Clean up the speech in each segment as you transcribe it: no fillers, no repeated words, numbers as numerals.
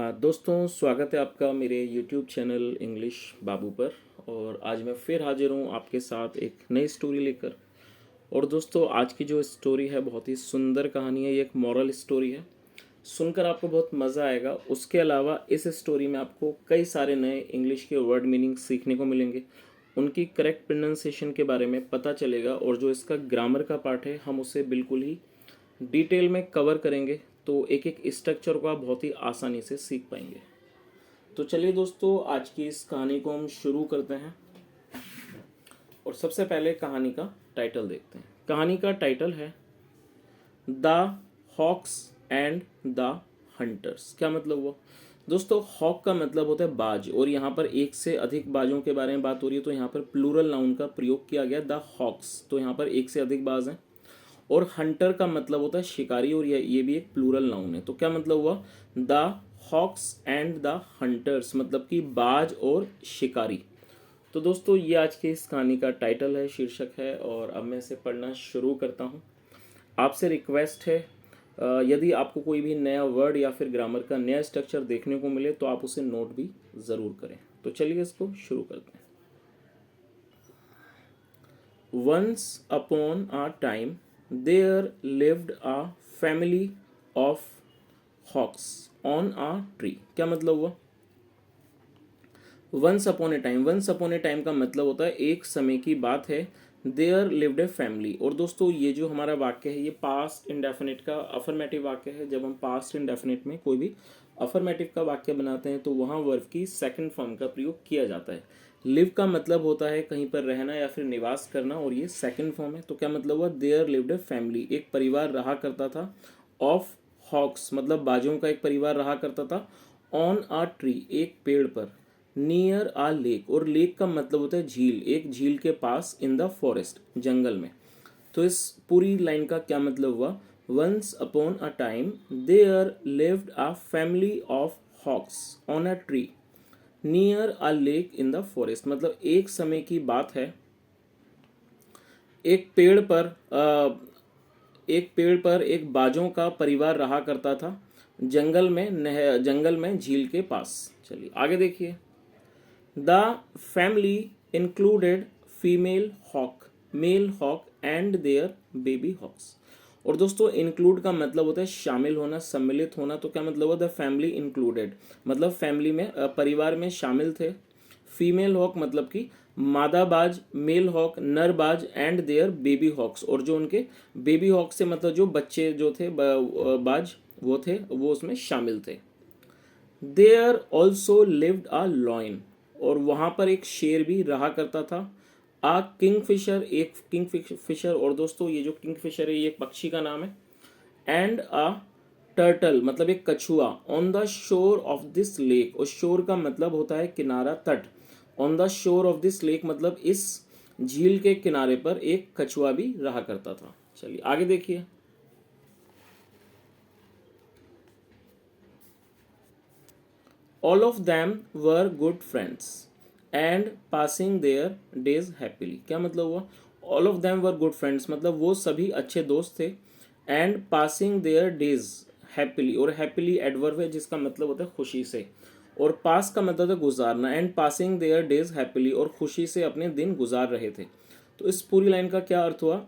दोस्तों स्वागत है आपका मेरे YouTube चैनल इंग्लिश बाबू पर। और आज मैं फिर हाजिर हूँ आपके साथ एक नई स्टोरी लेकर। और दोस्तों आज की जो स्टोरी है बहुत ही सुंदर कहानी है, ये एक मॉरल स्टोरी है। सुनकर आपको बहुत मज़ा आएगा। उसके अलावा इस स्टोरी में आपको कई सारे नए इंग्लिश के वर्ड मीनिंग सीखने को मिलेंगे, उनकी करेक्ट प्रोनाउंसिएशन के बारे में पता चलेगा, और जो इसका ग्रामर का पार्ट है हम उसे बिल्कुल ही डिटेल में कवर करेंगे, तो एक एक स्ट्रक्चर को आप बहुत ही आसानी से सीख पाएंगे। तो चलिए दोस्तों आज की इस कहानी को हम शुरू करते हैं। और सबसे पहले कहानी का टाइटल देखते हैं। कहानी का टाइटल है the hawks and the hunters. क्या मतलब हुआ दोस्तों? हॉक का मतलब होता है बाज, और यहाँ पर एक से अधिक बाजों के बारे में बात हो रही है, तो यहाँ पर प्लूरल नाउन का प्रयोग किया गया द हॉक्स, तो यहाँ पर एक से अधिक बाज हैं। और हंटर का मतलब होता है शिकारी, और ये भी एक प्लूरल नाउन है। तो क्या मतलब हुआ? The hawks and the hunters, मतलब कि बाज और शिकारी। तो दोस्तों ये आज की इस कहानी का टाइटल है, शीर्षक है, और अब मैं इसे पढ़ना शुरू करता हूँ। आपसे रिक्वेस्ट है, यदि आपको कोई भी नया वर्ड या फिर ग्रामर का नया स्ट्रक्चर देखने को मिले तो आप उसे नोट भी ज़रूर करें। तो चलिए इसको शुरू करते हैं। Once upon a time there lived a family of hawks on a tree। क्या मतलब हुआ? Once upon a time, once upon a time का मतलब होता है एक समय की बात है। There lived a family. और दोस्तों ये जो हमारा वाक्य है ये पास्ट इंडेफिनिट का अफर्मेटिव वाक्य है। जब हम पास्ट इंडेफिनिट में कोई भी अफर्मेटिव का वाक्य बनाते हैं तो वहाँ वर्ब की सेकंड फॉर्म का प्रयोग किया जाता है। लिव का मतलब होता है कहीं पर रहना या फिर निवास करना, और ये सेकंड फॉर्म है। तो क्या मतलब हुआ? देयर लिव्ड ए फैमिली, एक परिवार रहा करता था। ऑफ हॉक्स मतलब बाजों का एक परिवार रहा करता था। ऑन अ ट्री एक पेड़ पर। नियर आ लेक, और लेक का मतलब होता है झील, एक झील के पास। इन द फॉरेस्ट जंगल में। तो इस पूरी लाइन का क्या मतलब हुआ? Once upon a time there lived a family of hawks on a tree near a lake in the forest. मतलब एक समय की बात है, एक पेड़ पर एक बाजों का परिवार रहा करता था जंगल में, जंगल में झील के पास। चलिए आगे देखिए। The family included female hawk, male hawk and their baby hawks. और दोस्तों इंक्लूड का मतलब होता है शामिल होना, सम्मिलित होना। तो क्या मतलब होता है? फैमिली इंक्लूडेड मतलब फैमिली में, परिवार में शामिल थे। फीमेल हॉक मतलब कि मादाबाज, मेल हॉक नरबाज, एंड देयर बेबी हॉक्स, और जो उनके बेबी हॉक से मतलब जो बच्चे जो थे बाज वो थे, वो उसमें शामिल थे। There also lived a lion, और वहाँ पर एक शेर भी रहा करता था। आ किंगफिशर, एक किंगफिशर, और दोस्तों ये जो किंगफिशर है ये एक पक्षी का नाम है। एंड अ टर्टल मतलब एक कछुआ। On the shore of this lake, और शोर का मतलब होता है किनारा, तट। On the shore of this lake मतलब इस झील के किनारे पर एक कछुआ भी रहा करता था। चलिए आगे देखिए। All of them were good friends and passing their days happily। क्या मतलब हुआ? All of them were good friends मतलब वो सभी अच्छे दोस्त थे। and passing their days happily, और happily adverb है जिसका मतलब होता है खुशी से, और pass का मतलब है गुजारना। and passing their days happily, और खुशी से अपने दिन गुजार रहे थे। तो इस पूरी लाइन का क्या अर्थ हुआ?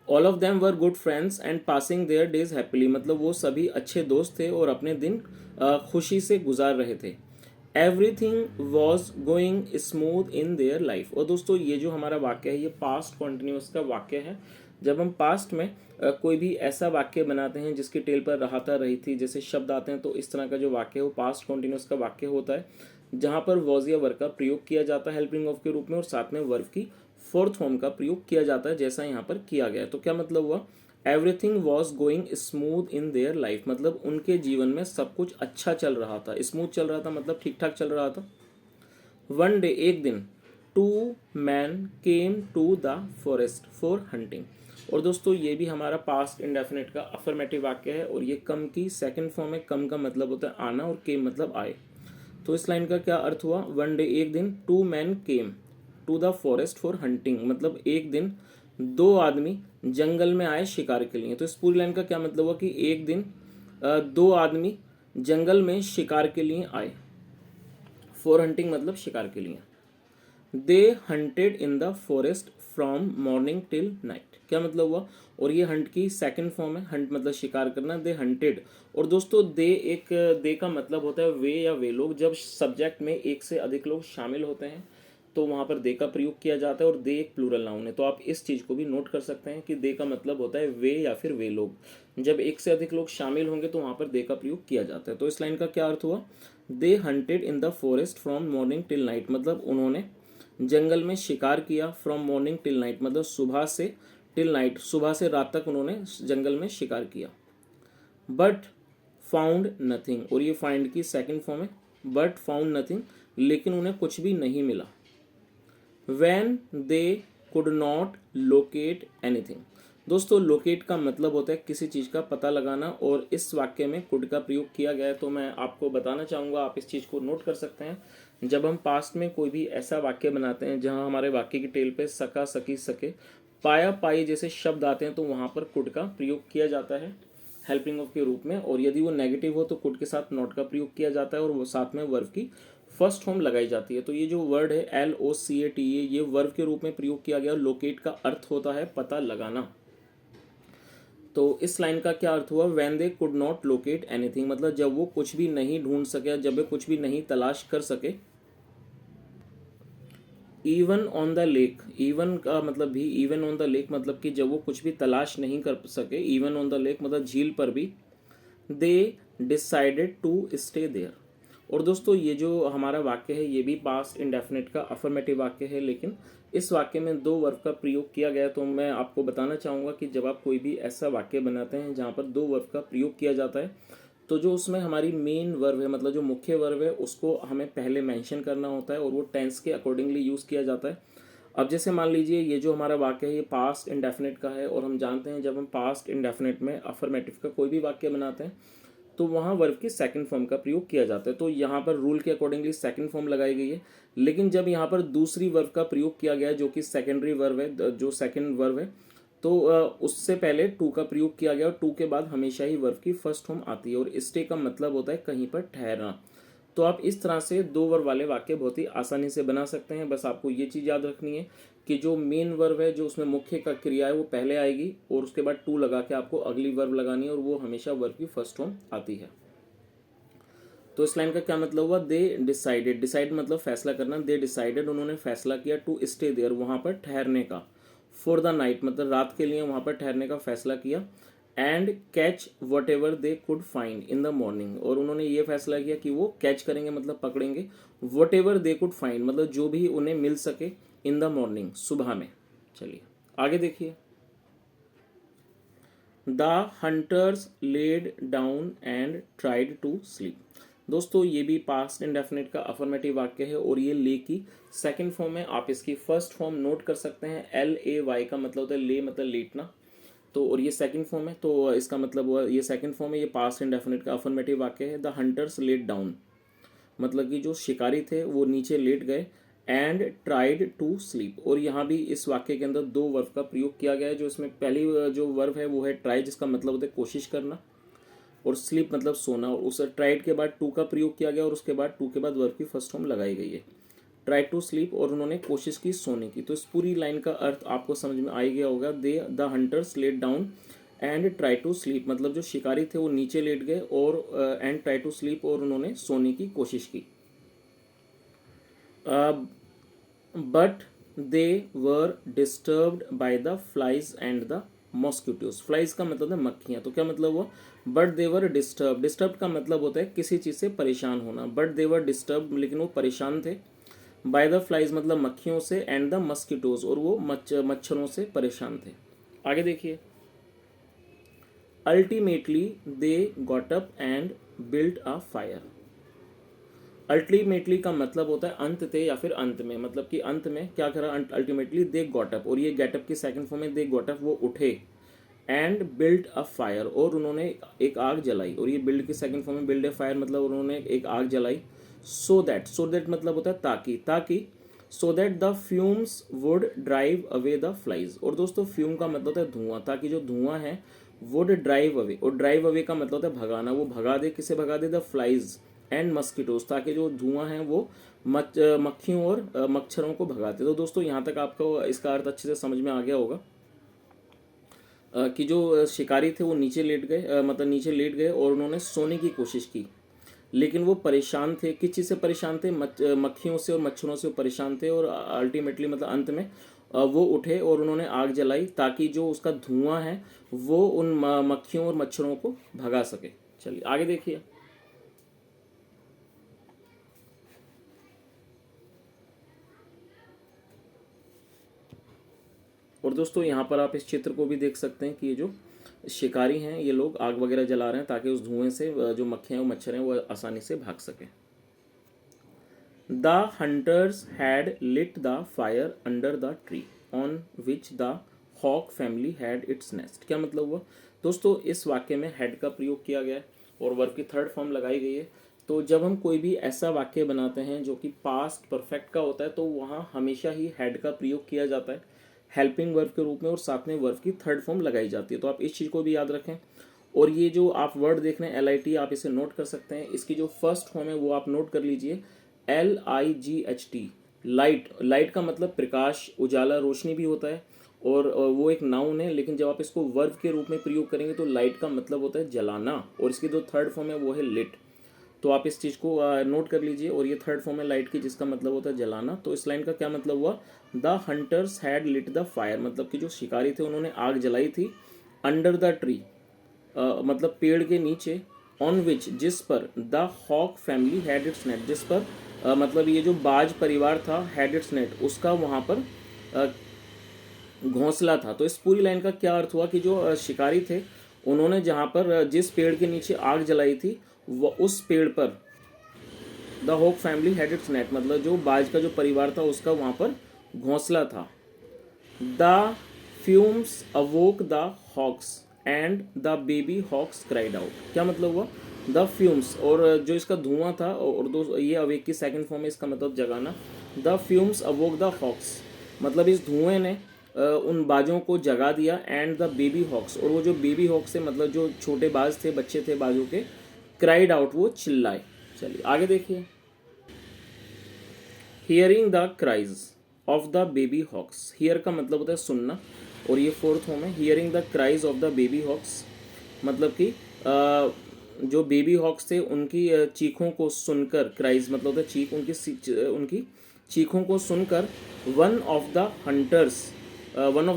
All of them were good friends and passing there days happily मतलब वो सभी अच्छे दोस्त थे और अपने दिन खुशी से गुजार रहे थे। Everything was going smooth in their life. और दोस्तों ये जो हमारा वाक्य है ये पास्ट कॉन्टिन्यूस का वाक्य है। जब हम पास्ट में कोई भी ऐसा वाक्य बनाते हैं जिसकी टेल पर रहा रही थी जैसे शब्द आते हैं, तो इस तरह का जो वाक्य है वो पास्ट कॉन्टिन्यूस का वाक्य होता है, जहाँ पर वॉज या वर्ब का प्रयोग किया जाता है हेल्पिंग ऑफ के रूप में, और साथ में वर्ब की फोर्थ फॉर्म का प्रयोग किया जाता है जैसा यहाँ पर किया गया है। तो क्या मतलब हुआ? Everything was going smooth in their life मतलब उनके जीवन में सब कुछ अच्छा चल रहा था। स्मूथ चल रहा था मतलब ठीक ठाक चल रहा था। वन डे एक दिन, two man came to the forest for hunting. और दोस्तों ये भी हमारा पास्ट इंडेफिनिट का अफर्मेटिव वाक्य है, और ये कम की सेकंड फॉर्म है। कम का मतलब होता है आना, और केम मतलब आए। तो इस लाइन का क्या अर्थ हुआ? वन डे एक दिन, two man came to the forest for hunting मतलब एक दिन दो आदमी जंगल में आए शिकार के लिए। तो इस पूरी लाइन का क्या मतलब हुआ कि एक दिन दो आदमी जंगल में शिकार के लिए आए। फॉर हंटिंग मतलब शिकार के लिए। They hunted in the forest from morning till night. क्या मतलब हुआ? और ये हंट की सेकंड फॉर्म है। हंट मतलब शिकार करना। They hunted. और दोस्तों दे का मतलब होता है वे या वे लोग। जब सब्जेक्ट में एक से अधिक लोग शामिल होते हैं तो वहां पर दे का प्रयोग किया जाता है, और दे एक प्लूरल नाउन है। तो आप इस चीज को भी नोट कर सकते हैं कि दे का मतलब होता है वे या फिर वे लोग। जब एक से अधिक लोग शामिल होंगे तो वहां पर दे का प्रयोग किया जाता है। तो इस लाइन का क्या अर्थ हुआ? They hunted in the forest from morning till night, मतलब उन्होंने जंगल में शिकार किया। फ्रॉम मॉर्निंग टिल नाइट मतलब सुबह से, टिल नाइट सुबह से रात तक उन्होंने जंगल में शिकार किया। बट फाउंड नथिंग, और ये फाइंड की सेकंड फॉर्म है। बट फाउंड नथिंग, लेकिन उन्हें कुछ भी नहीं मिला। When they could not locate anything. दोस्तों लोकेट का मतलब होता है किसी चीज़ का पता लगाना, और इस वाक्य में कुड का प्रयोग किया गया है। तो मैं आपको बताना चाहूँगा, आप इस चीज़ को नोट कर सकते हैं। जब हम पास्ट में कोई भी ऐसा वाक्य बनाते हैं जहाँ हमारे वाक्य की टेल पे सका, सकी, सके, पाया, पाई जैसे शब्द आते हैं तो वहाँ पर कुड का प्रयोग किया जाता है हेल्पिंग ऑफ के रूप में। और यदि वो नेगेटिव हो तो कुड के साथ नॉट का प्रयोग किया जाता है, और वो साथ में वर्ब की फर्स्ट फॉर्म लगाई जाती है। तो ये जो वर्ड है LOCATE, ये वर्ब के रूप में प्रयोग किया गया। लोकेट का अर्थ होता है पता लगाना। तो इस लाइन का क्या अर्थ हुआ? When they could not locate anything, मतलब जब वो कुछ भी नहीं ढूंढ सके, जब वे कुछ भी नहीं तलाश कर सके। Even on the lake, even का मतलब भी, इवन ऑन द लेक मतलब कि जब वो कुछ भी तलाश नहीं कर सके, इवन ऑन द लेक मतलब झील पर भी, they decided to stay there. और दोस्तों ये जो हमारा वाक्य है ये भी पास्ट इंडेफिनिट का अफर्मेटिव वाक्य है, लेकिन इस वाक्य में दो वर्ब का प्रयोग किया गया है। तो मैं आपको बताना चाहूँगा कि जब आप कोई भी ऐसा वाक्य बनाते हैं जहाँ पर दो वर्ब का प्रयोग किया जाता है, तो जो उसमें हमारी मेन वर्ब है, मतलब जो मुख्य वर्ब है, उसको हमें पहले मेंशन करना होता है, और वो टेंस के अकॉर्डिंगली यूज़ किया जाता है। अब जैसे मान लीजिए ये जो हमारा वाक्य है ये पास्ट इंडेफिनिट का है, और हम जानते हैं जब हम पास्ट इंडेफिनिट में अफर्मेटिव का कोई भी वाक्य बनाते हैं तो वहाँ वर्ब की सेकंड फॉर्म का प्रयोग किया जाता है। तो यहाँ पर रूल के अकॉर्डिंगली सेकंड फॉर्म लगाई गई है। लेकिन जब यहाँ पर दूसरी वर्ब का प्रयोग किया गया है जो कि सेकेंडरी वर्ब है, जो सेकंड वर्ब है, तो उससे पहले टू का प्रयोग किया गया, और टू के बाद हमेशा ही वर्ब की फर्स्ट फॉर्म आती है। और स्टे का मतलब होता है कहीं पर ठहरना। तो आप इस तरह से दो वर्ब वाले वाक्य बहुत ही आसानी से बना सकते हैं। बस आपको ये चीज़ याद रखनी है कि जो मेन वर्ब है, जो उसमें मुख्य का क्रिया है, वो पहले आएगी, और उसके बाद टू लगा के आपको अगली वर्ब लगानी है, और वो हमेशा वर्ब की फर्स्ट फॉर्म आती है। तो इस लाइन का क्या मतलब हुआ? दे डिसाइडेड, डिसाइड मतलब फैसला करना। दे डिसाइडेड, उन्होंने फैसला किया, टू स्टे देयर वहाँ पर ठहरने का। फॉर द नाइट मतलब रात के लिए वहाँ पर ठहरने का फैसला किया। And catch what ever they could find in the morning, और उन्होंने ये फैसला किया कि वो कैच करेंगे मतलब पकड़ेंगे, what ever they could find मतलब जो भी उन्हें मिल सके, इन द मॉर्निंग सुबह में। चलिए आगे देखिए। The hunters laid down and tried to sleep. दोस्तों ये भी पास्ट इंडेफिनिट का अफर्मेटिव वाक्य है, और ये ले की सेकंड फॉर्म है। आप इसकी फर्स्ट फॉर्म नोट कर सकते हैं। LAY का मतलब होता है ले मतलब लेटना, तो और ये सेकंड फॉर्म है, तो इसका मतलब हुआ ये सेकंड फॉर्म है। ये पास्ट इंडेफिनिट का अफर्मेटिव वाक्य है। द हंटर्स लेड डाउन मतलब कि जो शिकारी थे वो नीचे लेट गए। एंड ट्राइड टू स्लीप, और यहाँ भी इस वाक्य के अंदर दो वर्ब का प्रयोग किया गया है। जो इसमें पहली जो वर्ब है वो है ट्राई, जिसका मतलब होता है कोशिश करना, और स्लीप मतलब सोना। और उस ट्राइड के बाद टू का प्रयोग किया गया, और उसके बाद टू के बाद वर्ब की फर्स्ट फॉर्म लगाई गई है। ट्राई टू स्लीप, और उन्होंने कोशिश की सोने की। तो इस पूरी लाइन का अर्थ आपको समझ में आ गया होगा। They the hunters let down and try to sleep मतलब जो शिकारी थे वो नीचे लेट गए, और एंड ट्राई टू स्लीप और उन्होंने सोने की कोशिश की। But they were disturbed by the flies and the mosquitoes. Flies का मतलब है मक्खियाँ। तो क्या मतलब हुआ? But they were disturb, disturb का मतलब होता है किसी चीज़ से परेशान होना। बट दे वर डिस्टर्ब लेकिन वो परेशान थे। बाय द फ्लाइज मतलब मक्खियों से, एंड द मस्किटोज और वो मच्छरों से परेशान थे। आगे देखिए। Ultimately they got up and built a fire. Ultimately का मतलब होता है अंत थे या फिर अंत में, मतलब कि अंत में क्या करा? अल्टीमेटली दे गॉट अप, और ये गेटअप की सेकंड फॉर्म में दे गॉट अप वो उठे। एंड बिल्ड अ फायर, और उन्होंने एक आग जलाई, और ये बिल्ड की सेकंड फॉर्म में बिल्ड अ फायर मतलब उन्होंने एक आग जलाई। सो दैट मतलब होता है ताकि, ताकि so that the fumes would drive away the flies. और दोस्तों फ्यूम का मतलब होता है धुआं, ताकि जो धुआं है वुड ड्राइव अवे, और ड्राइव अवे का मतलब होता है भगाना, वो भगा दे, किसे भगा दे, द फ्लाइज एंड मस्किटोज, ताकि जो धुआं है वो मक्खियों और मच्छरों को भगाते। तो दोस्तों यहाँ तक आपको इसका अर्थ अच्छे से समझ में आ गया होगा कि जो शिकारी थे वो नीचे लेट गए, मतलब नीचे लेट गए और उन्होंने सोने की कोशिश की, लेकिन वो परेशान थे। किस चीज़ से परेशान थे? मक्खियों से और मच्छरों से वो परेशान थे, और अल्टीमेटली मतलब अंत में वो उठे और उन्होंने आग जलाई, ताकि जो उसका धुआं है वो उन मक्खियों और मच्छरों को भगा सके। चलिए आगे देखिए। और दोस्तों यहाँ पर आप इस चित्र को भी देख सकते हैं कि ये जो शिकारी हैं ये लोग आग वगैरह जला रहे हैं, ताकि उस धुएं से जो मक्खियाँ और मच्छर हैं वो आसानी से भाग सकें। The hunters had lit the fire under the tree on which the hawk family had its nest. क्या मतलब हुआ? दोस्तों इस वाक्य में हैड का प्रयोग किया गया है और वर्ब की थर्ड फॉर्म लगाई गई है। तो जब हम कोई भी ऐसा वाक्य बनाते हैं जो कि पास्ट परफेक्ट का होता है तो वहाँ हमेशा ही हैड का प्रयोग किया जाता है हेल्पिंग वर्ब के रूप में, और साथ में वर्ब की थर्ड फॉर्म लगाई जाती है। तो आप इस चीज़ को भी याद रखें। और ये जो आप वर्ड देख रहे हैं LIT, आप इसे नोट कर सकते हैं। इसकी जो फर्स्ट फॉर्म है वो आप नोट कर लीजिए, LIGHT, लाइट। लाइट का मतलब प्रकाश, उजाला, रोशनी भी होता है, और वो एक नाउन है, लेकिन जब आप इसको वर्ब के रूप में प्रयोग करेंगे तो लाइट का मतलब होता है जलाना, और इसकी जो थर्ड फॉर्म है वो है लिट। तो आप इस चीज़ को नोट कर लीजिए। और ये थर्ड फॉर्म है लाइट की, जिसका मतलब होता है जलाना। तो इस लाइन का क्या मतलब हुआ? The hunters had lit the fire, मतलब कि जो शिकारी थे उन्होंने आग जलाई थी, अंडर द ट्री मतलब पेड़ के नीचे, ऑन विच जिस पर, the hawk family had its nest जिस पर मतलब ये जो बाज परिवार था, हैड इट्स नेट उसका वहाँ पर घोंसला था। तो इस पूरी लाइन का क्या अर्थ हुआ कि जो शिकारी थे उन्होंने जहाँ पर जिस पेड़ के नीचे आग जलाई थी वो उस पेड़ पर, the hawk family had its nest मतलब जो बाज का जो परिवार था उसका वहाँ पर घोंसला था। The fumes awoke the hawks and the baby hawks cried out. क्या मतलब हुआ? द फ्यूम्स, और जो इसका धुआं था, और दो ये अवेक की सेकंड फॉर्म है, इसका मतलब जगाना। The fumes awoke the hawks मतलब इस धुएं ने उन बाजों को जगा दिया, एंड द बेबी हॉक्स, और वो जो बेबी हॉक्स है मतलब जो छोटे बाज थे, बच्चे थे बाजों के, क्राइड आउट वो चिल्लाए। चलिए आगे देखिए। Hearing the cries of the baby hawks, hear का मतलब होता है सुनना, और ये फोर्थ फॉर्म है। Hearing the cries of the baby hawks मतलब कि जो बेबी हॉक्स थे उनकी चीखों को सुनकर, क्राइज मतलब होता है चीख, उनकी चीखों को सुनकर, वन ऑफ द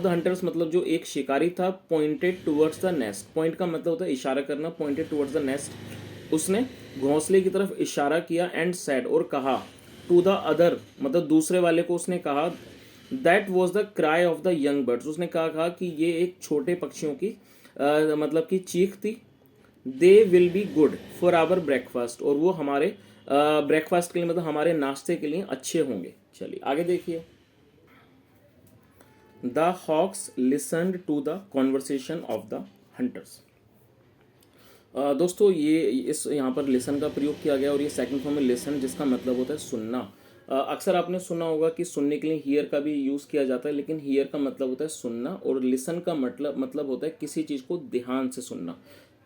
हंटर्स मतलब जो एक शिकारी था, pointed towards the nest, point का मतलब होता है इशारा करना, पॉइंटेड टूवर्ड्स द नेस्ट, उसने घोंसले की तरफ इशारा किया, एंड सेड और कहा, टू द अदर मतलब दूसरे वाले को उसने कहा, that was the cry of the young birds, उसने कहा कि ये एक छोटे पक्षियों की मतलब की चीख थी। They will be good for our breakfast, और वो हमारे ब्रेकफास्ट के लिए मतलब हमारे नाश्ते के लिए अच्छे होंगे। चलिए आगे देखिए। The hawks listened to the conversation of the hunters. दोस्तों ये इस यहाँ पर लिसन का प्रयोग किया गया, और ये सेकंड फॉर्म में लिसन, जिसका मतलब होता है सुनना। अक्सर आपने सुना होगा कि सुनने के लिए हियर का भी यूज़ किया जाता है, लेकिन हियर का मतलब होता है सुनना, और लिसन का मतलब होता है किसी चीज़ को ध्यान से सुनना।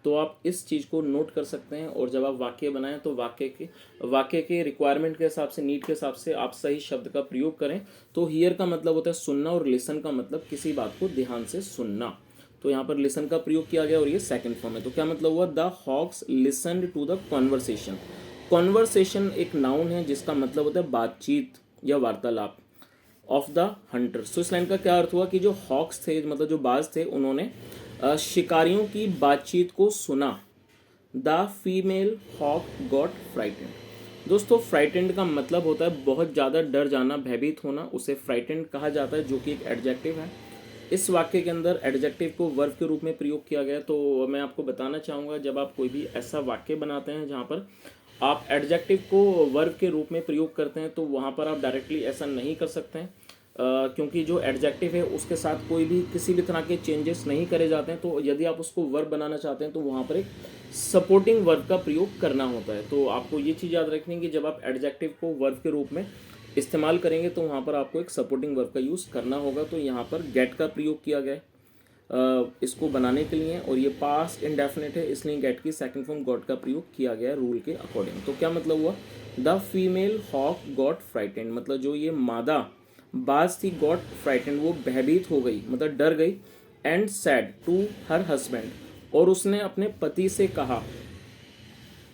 तो आप इस चीज़ को नोट कर सकते हैं, और जब आप वाक्य बनाएं तो वाक्य के रिक्वायरमेंट के हिसाब से, नीड के हिसाब से आप सही शब्द का प्रयोग करें। तो हियर का मतलब होता है सुनना, और लिसन का मतलब किसी बात को ध्यान से सुनना। तो यहाँ पर लिसन का प्रयोग किया गया, और ये सेकंड फॉर्म है। तो क्या मतलब हुआ? The hawks listened to the conversation. Conversation एक नाउन है जिसका मतलब होता है बातचीत या वार्तालाप, ऑफ द हंटर्स। तो इस लाइन का क्या अर्थ हुआ कि जो हॉक्स थे मतलब जो बाज थे उन्होंने शिकारियों की बातचीत को सुना। The female hawk got frightened. दोस्तों फ्राइटेंड का मतलब होता है बहुत ज़्यादा डर जाना, भयभीत होना, उसे फ्राइटेंड कहा जाता है, जो कि एक एडजेक्टिव है। इस वाक्य के अंदर एडजेक्टिव को वर्ब के रूप में प्रयोग किया गया। तो मैं आपको बताना चाहूँगा, जब आप कोई भी ऐसा वाक्य बनाते हैं जहाँ पर आप एडजेक्टिव को वर्ब के रूप में प्रयोग करते हैं, तो वहाँ पर आप डायरेक्टली ऐसा नहीं कर सकते हैं, क्योंकि जो एडजेक्टिव है उसके साथ कोई भी किसी भी तरह के चेंजेस नहीं करे जाते हैं। तो यदि आप उसको वर्ब बनाना चाहते हैं तो वहाँ पर एक सपोर्टिंग वर्ब का प्रयोग करना होता है। तो आपको ये चीज़ याद रखनी है कि जब आप एडजेक्टिव को वर्ब के रूप में इस्तेमाल करेंगे तो वहाँ पर आपको एक सपोर्टिंग वर्ब का यूज़ करना होगा। तो यहाँ पर गेट का प्रयोग किया गया है। इसको बनाने के लिए, और ये पास्ट इंडेफिनिट है, इसलिए गेट की सेकंड फॉर्म गॉट का प्रयोग किया गया है रूल के अकॉर्डिंग। तो क्या मतलब हुआ, the female hawk got frightened, मतलब जो ये मादा बाज थी गॉट फ्राइटेंड, वो भयभीत हो गई, मतलब डर गई, and said to her husband, और उसने अपने पति से कहा,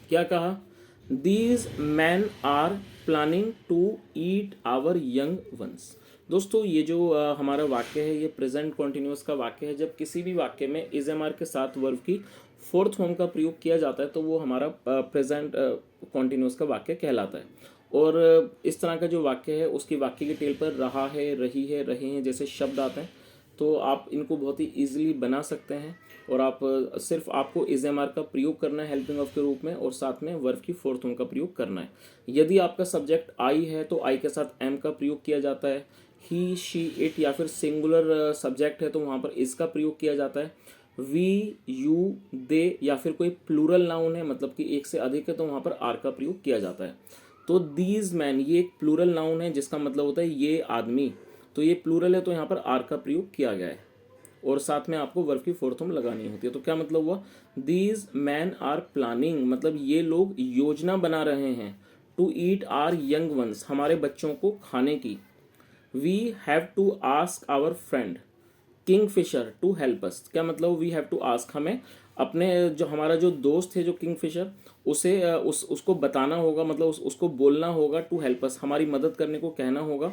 क्या कहा, these man are planning to eat our young ones. दोस्तों ये जो हमारा वाक्य है ये प्रेजेंट कॉन्टिन्यूअस का वाक्य है। जब किसी भी वाक्य में इज एम आर के साथ वर्ब की फोर्थ फॉर्म का प्रयोग किया जाता है तो वो हमारा प्रेजेंट कॉन्टिन्यूअस का वाक्य कहलाता है। और इस तरह का जो वाक्य है उसकी वाक्य की टेल पर रहा है, रही है, रहे हैं जैसे शब्द आते हैं, तो आप इनको बहुत ही ईजिली बना सकते हैं। और आप सिर्फ आपको इज एम आर का प्रयोग करना है हेल्पिंग ऑफ के रूप में, और साथ में वर्ब की फोर्थ फॉर्म का प्रयोग करना है। यदि आपका सब्जेक्ट आई है तो आई के साथ एम का प्रयोग किया जाता है। ही, शी, इट या फिर सिंगुलर सब्जेक्ट है तो वहाँ पर इसका प्रयोग किया जाता है। वी, यू, दे या फिर कोई प्लूरल नाउन है, मतलब कि एक से अधिक है, तो वहाँ पर आर का प्रयोग किया जाता है। तो दीज मैन ये एक प्लूरल नाउन है जिसका मतलब होता है ये आदमी, तो ये प्लूरल है तो यहाँ पर आर का प्रयोग किया गया है, और साथ में आपको वर्ब की फोर्थ फॉर्म लगानी होती है। तो क्या मतलब हुआ, दीज मैन आर प्लानिंग, मतलब ये लोग योजना बना रहे हैं, to eat our young ones, हमारे बच्चों को खाने की। We have to ask our friend kingfisher to help us, क्या मतलब वी हैव टू आस्क, हमें अपने जो हमारा जो दोस्त है जो किंगफिशर, उसे उसको बताना होगा, मतलब उसको बोलना होगा, टू हेल्प अस, हमारी मदद करने को कहना होगा।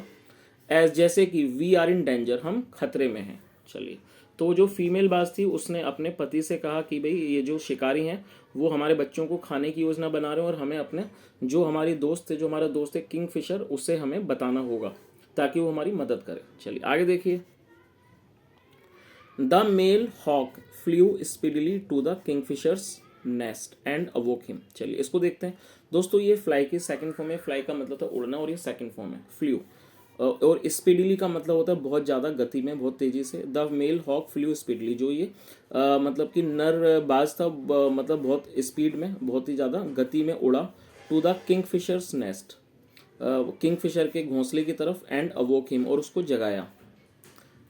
एज जैसे कि वी आर इन डेंजर, हम खतरे में हैं। चलिए, तो जो फीमेल बाज थी उसने अपने पति से कहा कि भाई ये जो शिकारी हैं वो हमारे बच्चों को खाने की योजना बना रहे हैं, और हमें अपने जो हमारी दोस्त है, जो हमारा दोस्त है किंगफिशर, उससे हमें बताना होगा ताकि वो हमारी मदद करे। चलिए आगे देखिए, the male hawk flew speedily to the kingfisher's nest and awoke him. चलिए इसको देखते हैं। दोस्तों ये फ्लाई की सेकंड फॉर्म है, फ्लाई का मतलब था उड़ना, और ये सेकंड फॉर्म है फ्लू। और स्पीडली का मतलब होता है बहुत ज़्यादा गति में, बहुत तेज़ी से। The male hawk flew speedily, जो ये मतलब कि नर बाज था, मतलब बहुत स्पीड में, बहुत ही ज़्यादा गति में उड़ा, to the kingfisher's nest, kingfisher के घोंसले की तरफ, एंड अवोक हिम, और उसको जगाया।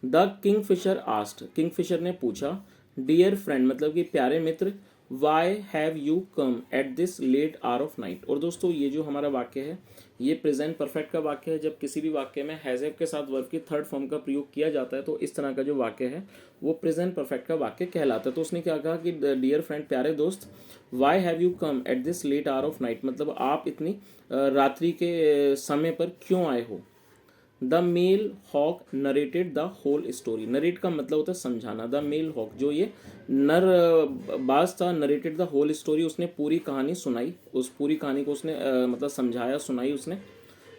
द किंगफिशर आस्ट, किंगफिशर ने पूछा, डियर फ्रेंड मतलब कि प्यारे मित्र, why have you come at this late hour of night. और दोस्तों ये जो हमारा वाक्य है ये प्रेजेंट परफेक्ट का वाक्य है। जब किसी भी वाक्य में हैज हैव के साथ वर्ब की थर्ड फॉर्म का प्रयोग किया जाता है तो इस तरह का जो वाक्य है वो प्रेजेंट परफेक्ट का वाक्य कहलाता है। तो उसने क्या कहा कि डियर फ्रेंड प्यारे दोस्त, why have you come at this late hour of night, मतलब आप इतनी रात्रि के समय पर क्यों आए हो। The male hawk narrated the whole story, narrate का मतलब होता है समझाना। द मेल हॉक जो ये नर बाज था, नरेटेड द होल स्टोरी, उसने पूरी कहानी सुनाई, उस पूरी कहानी को उसने मतलब समझाया, सुनाई उसने।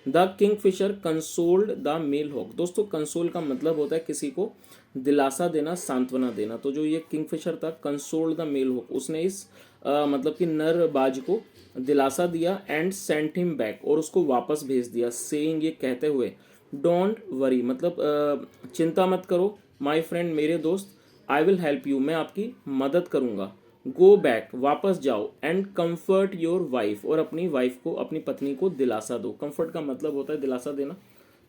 The kingfisher consoled the male hawk, दोस्तों कंसोल का मतलब होता है किसी को दिलासा देना, सांत्वना देना। तो जो ये किंगफिशर था, कंसोल्ड द मेल हॉक, उसने इस मतलब कि नर बाज को दिलासा दिया, एंड सेंट हिम बैक, और उसको वापस भेज दिया, सेइंग ये कहते हुए, डोंट वरी मतलब चिंता मत करो, माई फ्रेंड मेरे दोस्त, आई विल हेल्प यू मैं आपकी मदद करूंगा, गो बैक वापस जाओ, एंड कम्फर्ट योर वाइफ, और अपनी वाइफ को, अपनी पत्नी को दिलासा दो। कम्फर्ट का मतलब होता है दिलासा देना।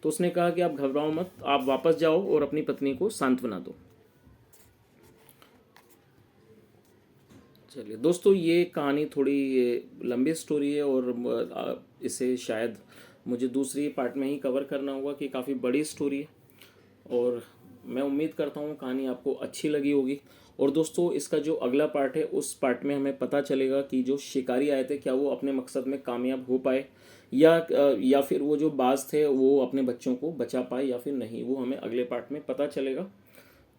तो उसने कहा कि आप घबराओ मत, आप वापस जाओ और अपनी पत्नी को सांत्वना दो। चलिए दोस्तों ये कहानी थोड़ी लंबी स्टोरी है, और इसे शायद मुझे दूसरी पार्ट में ही कवर करना होगा कि काफ़ी बड़ी स्टोरी है, और मैं उम्मीद करता हूँ कहानी आपको अच्छी लगी होगी। और दोस्तों इसका जो अगला पार्ट है उस पार्ट में हमें पता चलेगा कि जो शिकारी आए थे क्या वो अपने मकसद में कामयाब हो पाए, या फिर वो जो बाज थे वो अपने बच्चों को बचा पाए या फिर नहीं, वो हमें अगले पार्ट में पता चलेगा।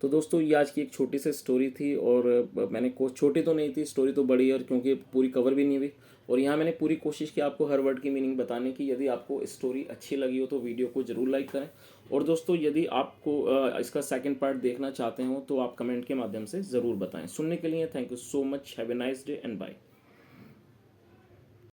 तो दोस्तों ये आज की एक छोटी सी स्टोरी थी, और मैंने छोटी तो नहीं थी स्टोरी, तो बड़ी है, और क्योंकि पूरी कवर भी नहीं हुई, और यहाँ मैंने पूरी कोशिश की आपको हर वर्ड की मीनिंग बताने की। यदि आपको स्टोरी अच्छी लगी हो तो वीडियो को ज़रूर लाइक करें, और दोस्तों यदि आपको इसका सेकंड पार्ट देखना चाहते हो तो आप कमेंट के माध्यम से ज़रूर बताएं। सुनने के लिए thank you so much, have a nice day and bye.